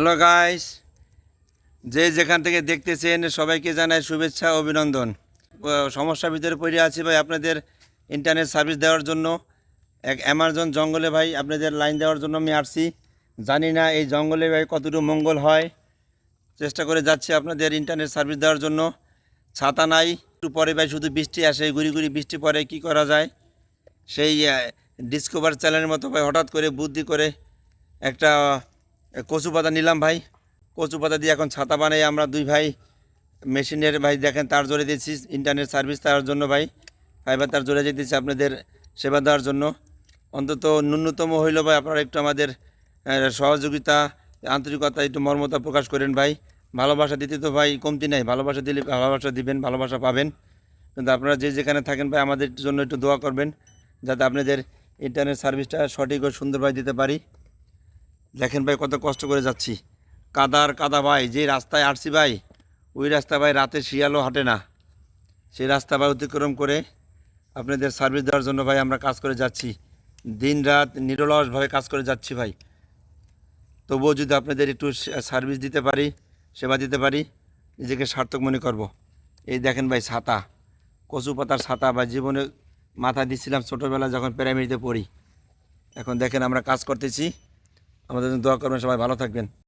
Hello guys, যে যেখান থেকে দেখতেছেন সবাইকে জানাই শুভেচ্ছা অভিনন্দন। সমস্যার ভিতরে পড়ে আছি ভাই, আপনাদের ইন্টারনেট সার্ভিস দেওয়ার জন্য এক অ্যামাজন জঙ্গলে ভাই আপনাদের লাইন দেওয়ার জন্য আমি আসছি। জানি না এই জঙ্গলে ভাই কতটুকু মঙ্গল হয়, চেষ্টা করে যাচ্ছি আপনাদের ইন্টারনেট সার্ভিস দেওয়ার জন্য। ছাতা নাই, একটু পরে ভাই শুধু বৃষ্টি আসে, গুড়ি গুড়ি বৃষ্টি পরে কি করা যায়। সেই ডিসকভার চ্যানেলের মতো ভাই হঠাৎ করে বুদ্ধি করে একটা কচু পাতা নিলাম ভাই। কচু পাতা দিয়ে এখন ছাতা বানাই আমরা দুই ভাই। মেশিনের ভাই দেখেন তার জোরে দিচ্ছি ইন্টারনেট সার্ভিস দেওয়ার জন্য ভাই, ফাইবার তার জোরে দিচ্ছি আপনাদের সেবা দেওয়ার জন্য। অন্তত ন্যূনতম হইল ভাই আপনারা একটু আমাদের সহযোগিতা, আন্তরিকতা, একটু মর্মতা প্রকাশ করেন ভাই। ভালোবাসা দিতে তো ভাই কমতি নাই, ভালোবাসা দিলে ভালোবাসা দিবেন, ভালোবাসা পাবেন। কিন্তু আপনারা যে যেখানে থাকেন ভাই আমাদের জন্য একটু দোয়া করবেন, যাতে আপনাদের ইন্টারনেট সার্ভিসটা সঠিক ও সুন্দরভাবে দিতে পারি। দেখেন ভাই কত কষ্ট করে যাচ্ছি, কাদার কাদা ভাই। যে রাস্তায় আসছি ভাই, ওই রাস্তা ভাই রাতে শিয়ালও হাঁটে না। সেই রাস্তা ভাই অতিক্রম করে আপনাদের সার্ভিস দেওয়ার জন্য ভাই আমরা কাজ করে যাচ্ছি, দিন রাত নিরলসভাবে কাজ করে যাচ্ছি ভাই। তবুও যদি আপনাদের একটু সার্ভিস দিতে পারি, সেবা দিতে পারি, নিজেকে সার্থক মনে করব। এই দেখেন ভাই ছাতা, কচু পাতার ছাতা ভাই, জীবনে মাথা দিচ্ছিলাম ছোটোবেলা যখন প্রাইমারিতে পড়ি। এখন দেখেন আমরা কাজ করতেছি, আমাদের জন্য দোয়া করবেন, সবাই ভালো থাকবেন।